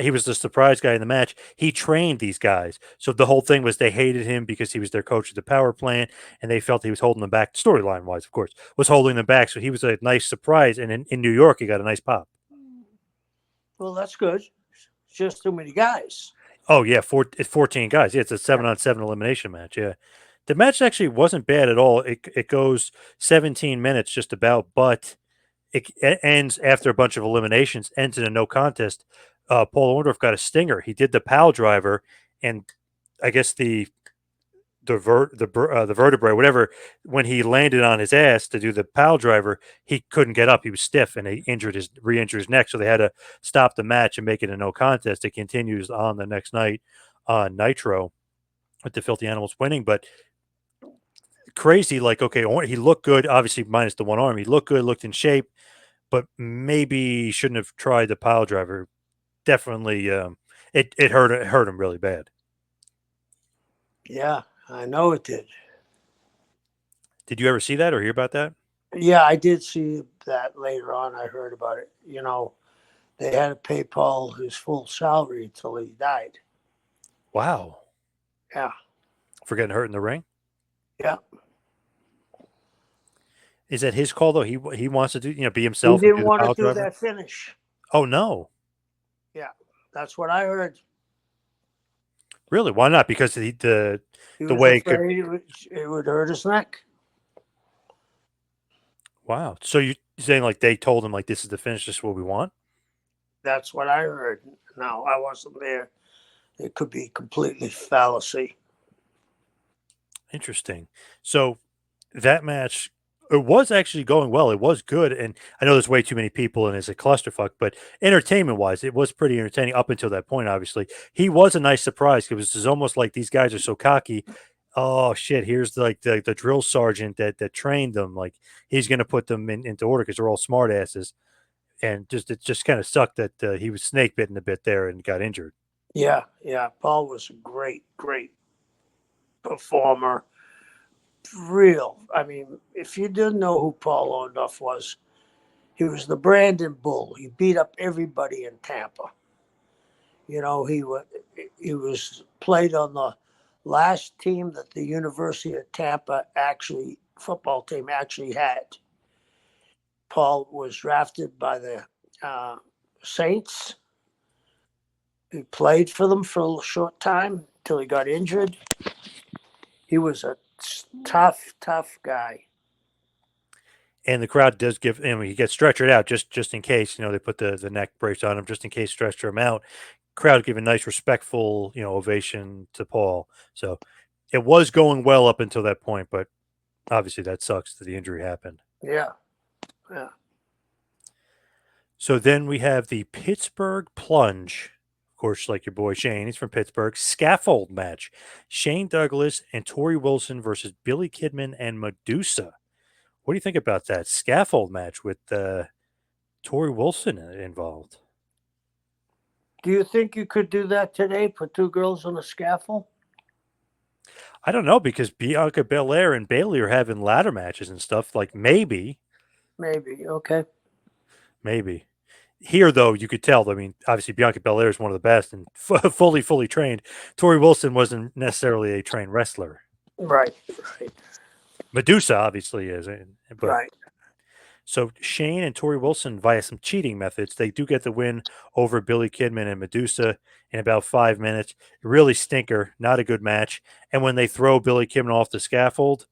he was the surprise guy in the match. He trained these guys. So the whole thing was they hated him because he was their coach of the power plant and they felt he was holding them back, storyline wise, of course, was holding them back. So he was a nice surprise. And in New York, he got a nice pop. Well, that's good. It's just too many guys. Oh, yeah. It's 14 guys. Yeah, it's a Yeah. 7-on-7 elimination match. Yeah. The match actually wasn't bad at all. It goes 17 minutes just about, but it ends after a bunch of eliminations, ends in a no contest. Paul Orndorff got a stinger. He did the pile driver, and I guess the vertebrae, whatever, when he landed on his ass to do the pile driver, he couldn't get up. He was stiff, and he re-injured his neck. So they had to stop the match and make it a no contest. It continues on the next night on Nitro with the Filthy Animals winning, but crazy. Like, okay, he looked good, obviously minus the one arm. He looked good, looked in shape, but maybe shouldn't have tried the pile driver. Definitely, it hurt him really bad. Yeah, I know it did. Did you ever see that or hear about that? Yeah, I did see that later on. I heard about it. They had to pay Paul his full salary until he died. Wow, Yeah, for getting hurt in the ring. yeah. Is that his call though? He wants to do be He himself and didn't do the want to pile do driver. that finish. Oh no, Yeah, that's what I heard. really? Why not? Because He the was way it could. afraid it would hurt his neck. Wow. So you saying like they told him like this is the finish, this is what we want? That's what I heard. Now, I wasn't there. It could be completely fallacy. Interesting. So that match, it was actually going well. It was good, and I know there's way too many people and it's a clusterfuck, but entertainment wise, it was pretty entertaining up until that point. Obviously, he was a nice surprise because it's almost like these guys are so cocky. Oh shit! Here's like the drill sergeant that trained them. Like he's gonna put them into order because they're all smart asses. And it just kind of sucked that he was snake bitten a bit there and got injured. Yeah, yeah. Paul was a great, great performer. Real. I mean, if you didn't know who Paul Orndorff was, he was the Brandon Bull. He beat up everybody in Tampa. He was played on the last team that the University of Tampa actually football team actually had. Paul was drafted by the uh, Saints. He played for them for a short time until he got injured. He was a tough, tough guy. And the crowd does give him, he gets stretchered out just in case, they put the neck brace on him just in case, stretcher him out. Crowd give a nice respectful, ovation to Paul. So it was going well up until that point, but Obviously, that sucks that the injury happened. Yeah, yeah. So then we have the Pittsburgh Plunge. Of course, like your boy Shane, he's from Pittsburgh. Scaffold match. Shane Douglas and Tori Wilson versus Billy Kidman and Medusa. What do you think about that scaffold match with Tori Wilson involved? Do you think you could do that today? Put two girls on a scaffold? I don't know because Bianca Belair and Bailey are having ladder matches and stuff. Like maybe, Maybe. Okay. maybe. Here, though, you could tell. I mean, obviously Bianca Belair is one of the best and fully trained. Tori Wilson wasn't necessarily a trained wrestler. Right. Right. Medusa obviously is, but Right. so Shane and Tori Wilson via some cheating methods, they do get the win over Billy Kidman and Medusa in about 5 minutes. Really stinker, not a good match. And when they throw Billy Kidman off the scaffold,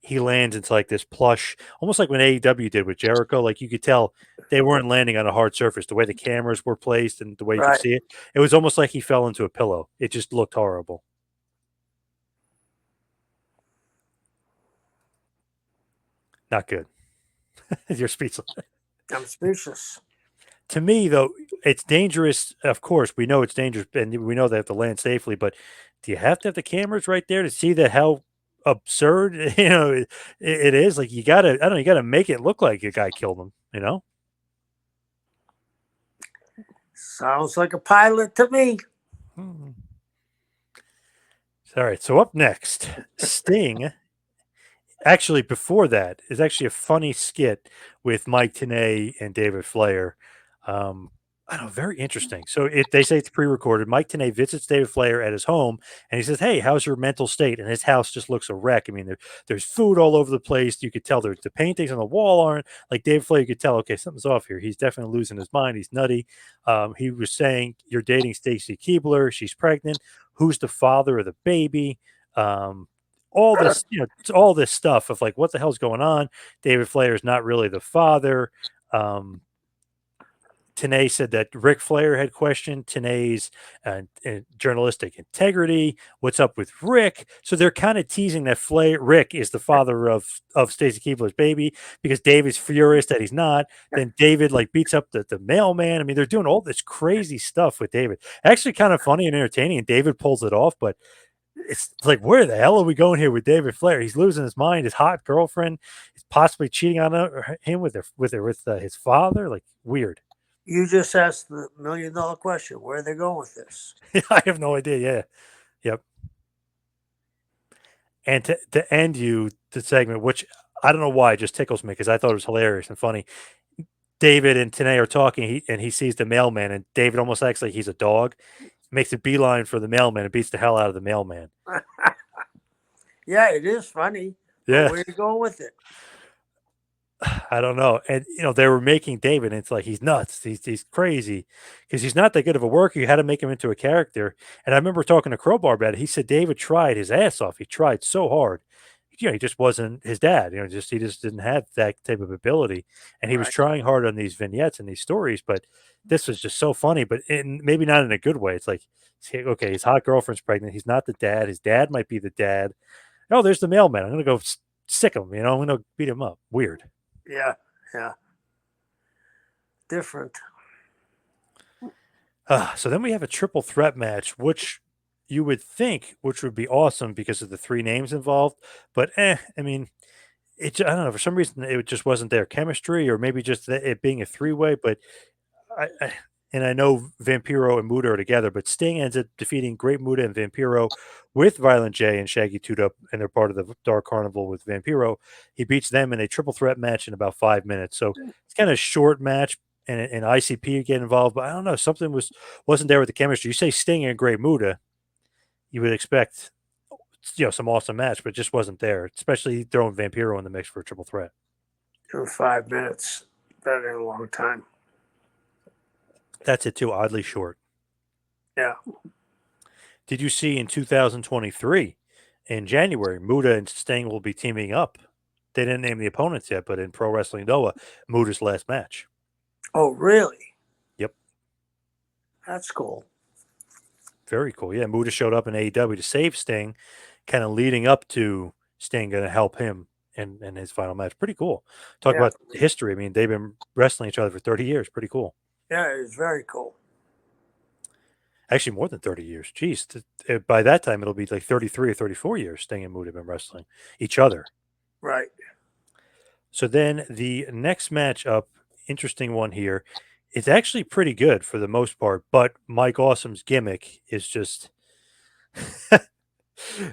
he lands into like this plush, almost like when AEW did with Jericho. Like you could tell they weren't landing on a hard surface. The way the cameras were placed and the way you could Right. see it, it was almost like he fell into a pillow. It just looked horrible. Not good. You're speechless. I'm speechless. To me, though, it's dangerous. Of course, we know it's dangerous, and we know they have to land safely. But do you have to have the cameras right there to see that how absurd it is? Like you gotta, I don't know, you gotta make it look like a guy killed him. You know. Sounds like a pilot to me. Hmm. All right. So up next, Sting. Actually, before that is actually a funny skit with Mike Tenay and David Flair. Um, I don't know, very interesting. So they say it's pre-recorded. Mike Tenay visits David Flair at his home, and he says, "Hey, how's your mental state?" And his house just looks a wreck. I mean, there's food all over the place. You could tell there's the paintings on the wall aren't like David Flair. You could tell, okay, something's off here. He's definitely losing his mind. He's nutty. He was saying, "You're dating Stacy Keebler. She's pregnant. Who's the father of the baby?" Um, all this, all this stuff of like, what the hell's going on? David Flair is not really the father. Um, Tenay said that Ric Flair had questioned Tenay's journalistic integrity. What's up with Rick? So they're kind of teasing that Rick is the father of Stacey Keebler's baby because David's furious that he's not. Then David like beats up the mailman. I mean, they're doing all this crazy stuff with David. Actually, kind of funny and entertaining, and David pulls it off. But it's like, where the hell are we going here with David Flair? He's losing his mind. His hot girlfriend is possibly cheating on him with his father. Like weird. You just asked the $1 million question. Where are they going with this? I have no idea. Yeah. Yep. And to end the segment, which I don't know why, it just tickles me because I thought it was hilarious and funny. David and Tanae are talking, and he sees the mailman, and David almost acts like he's a dog, makes a beeline for the mailman and beats the hell out of the mailman. Yeah, it is funny. Yeah. Where are you going with it? I don't know. And they were making David, and it's like he's nuts. He's crazy because he's not that good of a worker. You had to make him into a character. And I remember talking to Crowbar about it. He said David tried his ass off. He tried so hard. He just wasn't his dad. He just didn't have that type of ability. And he was Right. trying hard on these vignettes and these stories, but this was just so funny. But maybe not in a good way. It's like, okay, his hot girlfriend's pregnant. He's not the dad. His dad might be the dad. Oh, there's the mailman. I'm gonna go sick him. I'm gonna beat him up. Weird. Yeah. Yeah. Different. So then we have a triple threat match, which you would think, which would be awesome because of the three names involved. But I mean, I don't know. For some reason, it just wasn't their chemistry, or maybe just it being a three-way. But and I know Vampiro and Muda are together, but Sting ends up defeating Great Muda and Vampiro with Violent J and Shaggy 2 Up, and they're part of the Dark Carnival with Vampiro. He beats them in a triple threat match in about 5 minutes. So it's kind of a short match, and ICP get involved, but I don't know. Something wasn't there with the chemistry. You say Sting and Great Muda, you would expect some awesome match, but it just wasn't there. Especially throwing Vampiro in the mix for a triple threat. In 5 minutes. That ain't a long time. That's it too. Oddly short. Yeah. Did you see in 2023 in January, Muda and Sting will be teaming up? They didn't name the opponents yet, but in Pro Wrestling Noah, Muda's last match. Oh, really? Yep. That's cool. Very cool. Yeah, Muda showed up in AEW to save Sting, kind of leading up to Sting going to help him in his final match. Pretty cool. Talk Yeah, about history. I mean, they've been wrestling each other for 30 years. Pretty cool. yeah, it's very cool. Actually, more than 30 years. Jeez. By that time, it'll be like 33 or 34 years Sting and Mood have been wrestling each other. Right. So then the next match up, interesting one here. It's actually pretty good for the most part, but Mike Awesome's gimmick is just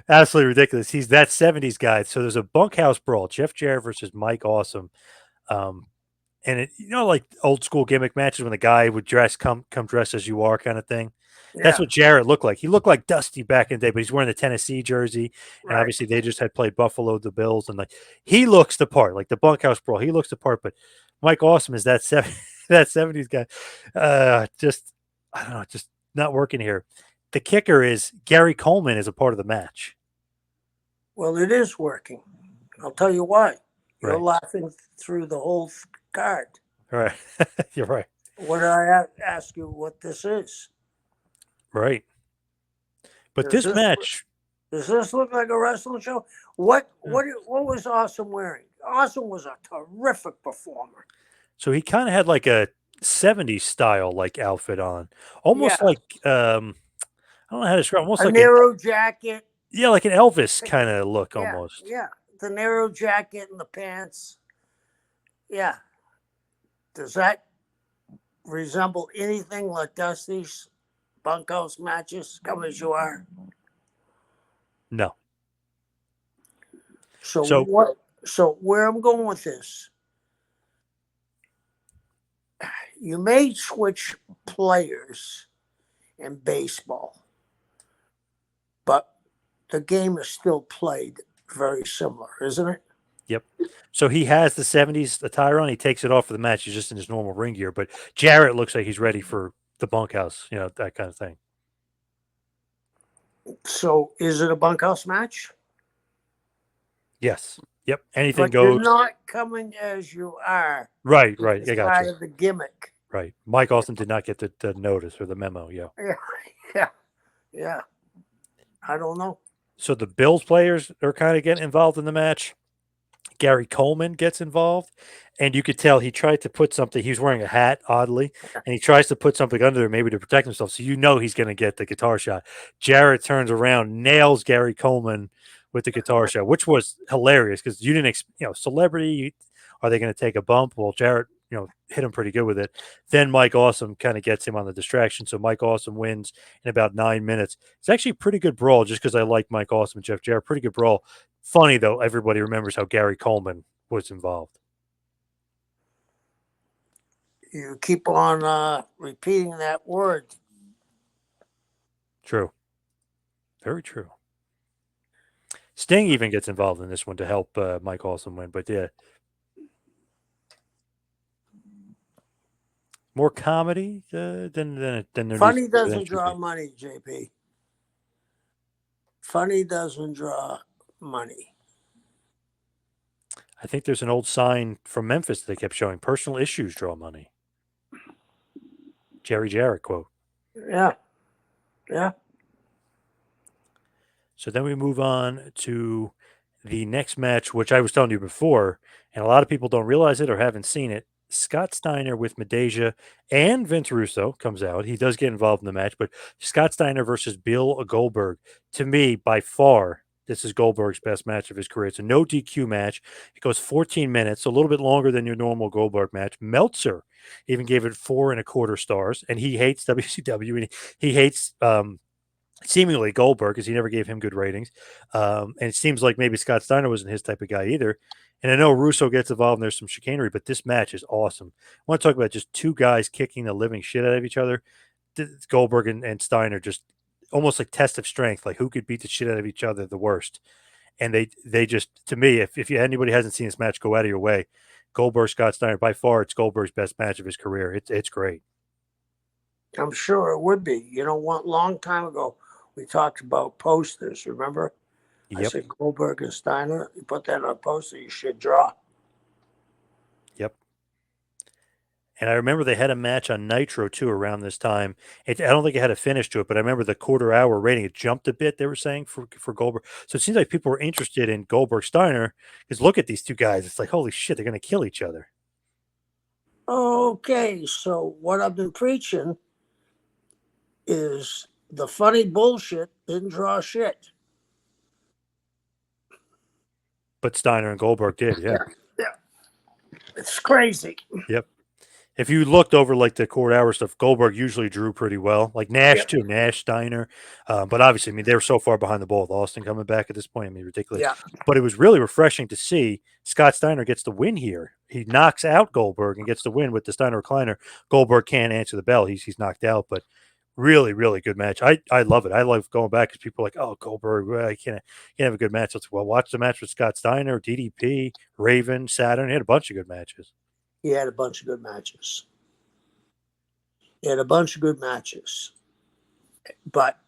absolutely ridiculous. He's that 70s guy. So there's a bunkhouse brawl, Jeff Jarrett versus Mike Awesome. Um, and it, like old school gimmick matches when the guy would come dressed as you are kind of thing. That's Yeah. what Jarrett looked like. He looked like Dusty back in the day, but he's wearing the Tennessee jersey, and Right. obviously they just had played Buffalo, the Bills, and like he looks the part, like the bunkhouse brawl. He looks the part, but Mike Awesome is that that 70s guy. Just I don't know, just not working here. The kicker is Gary Coleman is a part of the match. Well, it is working. I'll tell you why. You're Right. laughing through the whole card. All right. You're right. What did I ask you what this is? Right. But Does this this match, does this look like a wrestling show? What yeah. what was Awesome wearing? Awesome was a terrific performer. So he kind of had like a 70s style like outfit on. Yeah, Almost like I don't know how to describe, almost a like an narrow jacket. yeah, like an Elvis kind of look Yeah, almost. yeah, the narrow jacket and the pants. Yeah, does that resemble anything like Dusty's bunkhouse matches? Come as you are. No. So So what? So where I'm going with this, you may switch players in baseball, but the game is still played very similar, isn't it? yep. So he has the 70s attire on. He takes it off for the match. He's just in his normal ring gear, but Jarrett looks like he's ready for the bunkhouse, that kind of thing. So is it a bunkhouse match? Yes. Yep. Anything But you're goes. not coming as you are. Right, Which right. is I got part you. of the gimmick. Right. Mike Austin did not get the notice or the memo. Yeah. Yeah, yeah, yeah. I don't know. So the Bills players are kind of getting involved in the match. Gary Coleman gets involved, and you could tell he tried to put something. He was wearing a hat, oddly, and he tries to put something under there, maybe to protect himself. So he's going to get the guitar shot. Jarrett turns around, nails Gary Coleman with the guitar shot, which was hilarious because you didn't, celebrity. Are they going to take a bump? Well, Jarrett, hit him pretty good with it. Then Mike Awesome kind of gets him on the distraction. So Mike Awesome wins in about 9 minutes. It's actually a pretty good brawl just because I like Mike Awesome and Jeff Jarrett. Pretty good brawl. Funny, though, everybody remembers how Gary Coleman was involved. You keep on repeating that word. True. Very true. Sting even gets involved in this one to help Mike Awesome win. But yeah, more comedy than there needs Funny to be. doesn't draw money, JP. Funny doesn't draw money. I think there's an old sign from Memphis that they kept showing. Personal issues draw money. Jerry Jarrett quote. Yeah, yeah. So then we move on to the next match, which I was telling you before, and a lot of people don't realize it or haven't seen it. Scott Steiner with Medeja and Vince Russo comes out. He does get involved in the match, but Scott Steiner versus Bill Goldberg, to me, by far, this is Goldberg's best match of his career. It's a no DQ match. It goes 14 minutes, a little bit longer than your normal Goldberg match. Meltzer even gave it 4.25 stars, and he hates WCW and he hates seemingly Goldberg because he never gave him good ratings. And it seems like maybe Scott Steiner wasn't his type of guy either. And I know Russo gets involved and there's some chicanery, but this match is awesome. I want to talk about just two guys kicking the living shit out of each other. Goldberg and Steiner just almost like test of strength, like who could beat the shit out of each other the worst. And they just, to me, if anybody hasn't seen this match, go out of your way. Goldberg, Scott Steiner, by far, it's Goldberg's best match of his career. It's great. I'm sure it would be. One long time ago, we talked about posters. Remember? I Yep. said Goldberg and Steiner. You put that on a poster, you should draw. Yep. And I remember they had a match on Nitro too around this time. I don't think it had a finish to it, but I remember the quarter hour rating it jumped a bit. They were saying for Goldberg, so it seems like people were interested in Goldberg Steiner because look at these two guys. It's like holy shit, they're going to kill each other. Okay, so what I've been preaching is the funny bullshit didn't draw shit. But Steiner and Goldberg did, yeah, Yeah, it's crazy. yep. If you looked over like the court hour stuff, Goldberg usually drew pretty well. Like Nash Yeah, too, Nash Steiner. But obviously, I mean, they're so far behind the ball with Austin coming back at this point. I mean, ridiculous. yeah, But it was really refreshing to see Scott Steiner gets the win here. He knocks out Goldberg and gets the win with the Steiner recliner. Goldberg can't answer the bell. He's knocked out, but really, really good match. I love it. I love going back because people are like, oh, Goldberg, well, I can't have a good match. So it's, well, watch the match with Scott Steiner, DDP, Raven, Saturn. He had a bunch of good matches. he had a bunch of good matches. He had a bunch of good matches, but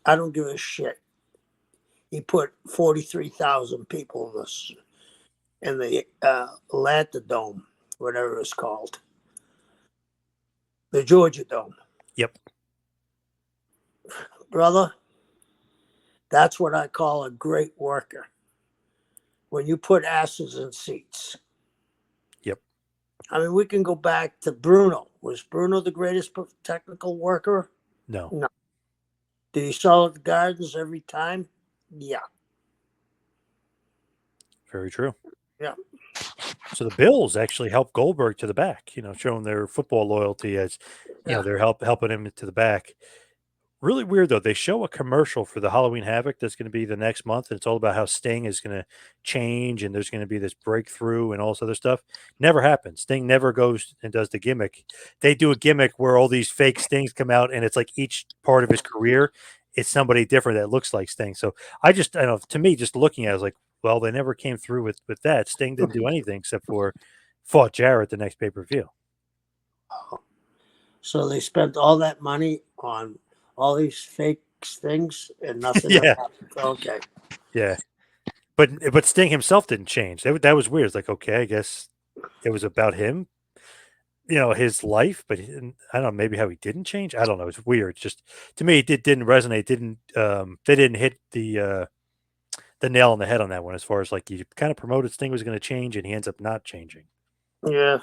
I don't give a shit. He put 43,000 people in the Atlanta Dome, whatever it's called, the Georgia Dome. Yep. Brother, that's what I call a great worker. When you put asses in seats. Yep. I mean, we can go back to Bruno. Was Bruno the greatest technical worker? No. No. Did he sell at the Gardens every time? Yeah. Very true. Yeah. So the Bills actually helped Goldberg to the back, showing their football loyalty as, Yeah. they're helping him to the back. Really weird though. They show a commercial for the Halloween Havoc that's going to be the next month, and it's all about how Sting is going to change, and there's going to be this breakthrough and all this other stuff. Never happens. Sting never goes and does the gimmick. They do a gimmick where all these fake Stings come out, and it's like each part of his career, it's somebody different that looks like Sting. So I don't know. To me, just looking at it, I was like, well, they never came through with that. Sting didn't do anything except for fought Jarrett the next pay per view. So they spent all that money on all these fake things and nothing ever Yeah, happened. Okay. yeah. But Sting himself didn't change. That was weird. It's like, okay, I guess it was about him, his life, but I don't know, maybe how he didn't change. I don't know. It's weird. Just to me, it didn't resonate. Didn't They didn't hit the nail on the head on that one as far as like you kind of promoted Sting was going to change and he ends up not changing. Yeah.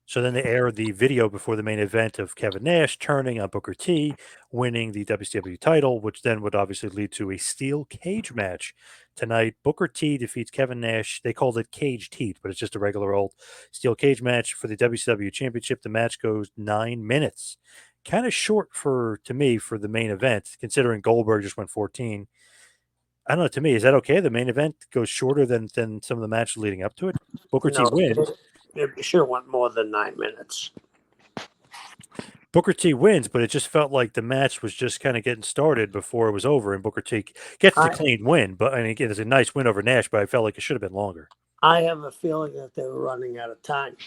So then they aired the video before the main event of Kevin Nash turning on Booker T, winning the WCW title, which then would obviously lead to a steel cage match tonight. Booker T defeats Kevin Nash. They called it Caged Heat, but it's just a regular old steel cage match for the WCW Championship. The match goes 9 minutes. Kind of short to me for the main event, considering Goldberg just went 14. I don't know. To me, is that okay? The main event goes shorter than some of the matches leading up to it. Booker T No, wins. it should have went more than 9 minutes. Booker T wins, but it just felt like the match was just kind of getting started before it was over, and Booker T gets the I, clean win. But I mean, again, it's a nice win over Nash, but I felt like it should have been longer. I have a feeling that they were running out of time.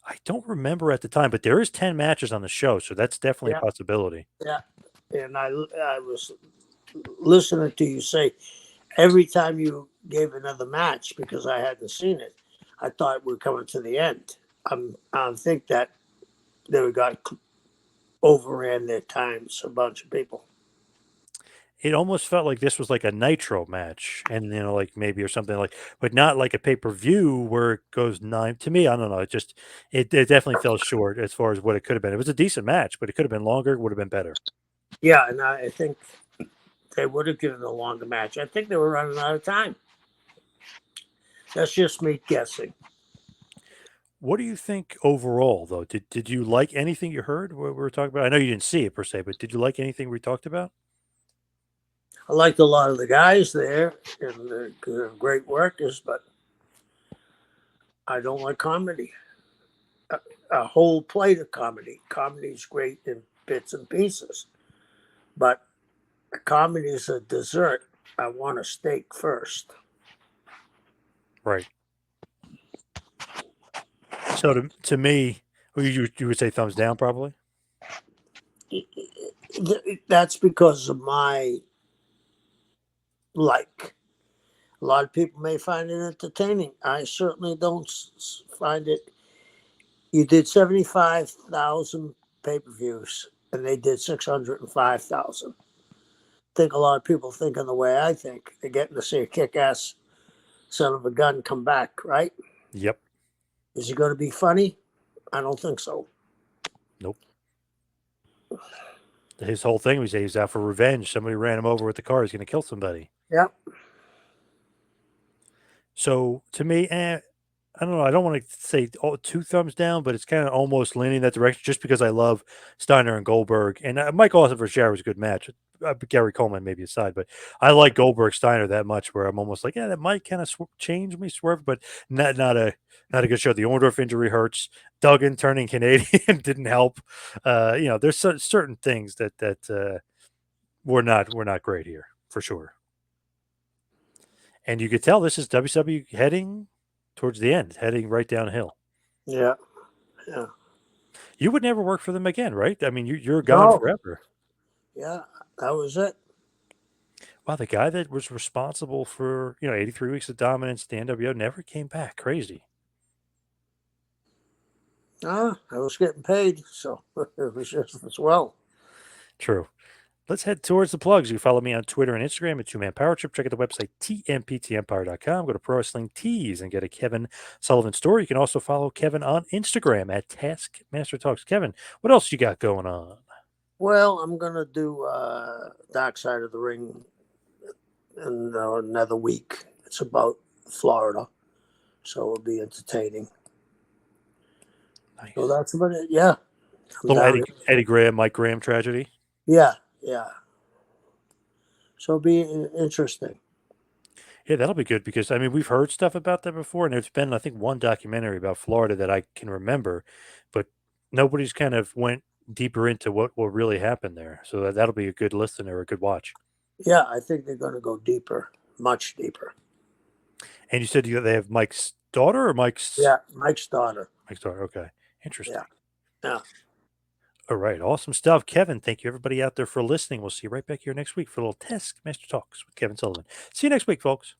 I don't remember at the time, but there is 10 matches on the show, so that's definitely Yeah. a possibility. Yeah. And I was listening to you say every time you gave another match because I hadn't seen it, I thought we're coming to the end. I think that they got overran their times, a bunch of people. It almost felt like this was like a Nitro match, and like maybe or something like, but not like a pay per view where it goes 9. To me, I don't know. It definitely fell short as far as what it could have been. It was a decent match, but it could have been longer. It would have been better. Yeah, and I think they would have given a longer match. I think they were running out of time. That's just me guessing. What do you think overall, though? Did you like anything you heard? What we were talking about? I know you didn't see it per se, but did you like anything we talked about? I liked a lot of the guys there, and they're great workers, but I don't like comedy. A whole plate of comedy. Comedy's great in bits and pieces, but comedy is a dessert. I want a steak first. Right. So to me, you would say thumbs down, probably. That's because of my like. A lot of people may find it entertaining. I certainly don't find it. You did 75,000 pay per views, and they did 605,000. I think a lot of people think in the way I think. They're getting to see a kick ass son of a gun come back, right? Yep. Is he going to be funny? I don't think so. Nope. His whole thing was he was out for revenge. Somebody ran him over with the car. He's going to kill somebody. Yep. So to me, I don't know. I don't want to say two thumbs down, but it's kind of almost leaning that direction just because I love Steiner and Goldberg. And Mike Austin versus Jarrett was a good match. Gary Coleman maybe aside, but I like Goldberg Steiner that much where I'm almost like, yeah, that might kind of change me, swerve, but not a good show. The Orndorff injury hurts. Duggan turning Canadian didn't help. There's certain things that were not great here for sure. And you could tell this is WCW heading towards the end, heading right downhill. Yeah. Yeah. You would never work for them again, right? I mean, you're gone No. forever. Yeah. That was it. Wow, the guy that was responsible for 83 weeks of dominance, the NWO, never came back. Crazy. I was getting paid, so it was just as well. True. Let's head towards the plugs. You follow me on Twitter and Instagram at Two Man Power Trip. Check out the website tmptempire.com. Go to Pro Wrestling Tees and get a Kevin Sullivan store. You can also follow Kevin on Instagram at Taskmaster Talks. Kevin, what else you got going on? Well, I'm gonna do Dark Side of the Ring in another week. It's about Florida, so it'll be entertaining. Nice. So that's about it. Yeah. Little Eddie Graham, Mike Graham tragedy. Yeah. Yeah. So it'll be interesting. Yeah, that'll be good because I mean we've heard stuff about that before, and there's been I think one documentary about Florida that I can remember, but nobody's kind of went deeper into what really happened there. So that'll be a good listen or a good watch. Yeah, I think they're going to go deeper, much deeper. And you said they have Mike's daughter or Yeah, Mike's daughter. Mike's daughter. Okay, interesting. Yeah. All right, awesome stuff, Kevin. Thank you everybody out there for listening. We'll see you right back here next week for a little Taskmaster Talks with Kevin Sullivan. See you next week, folks.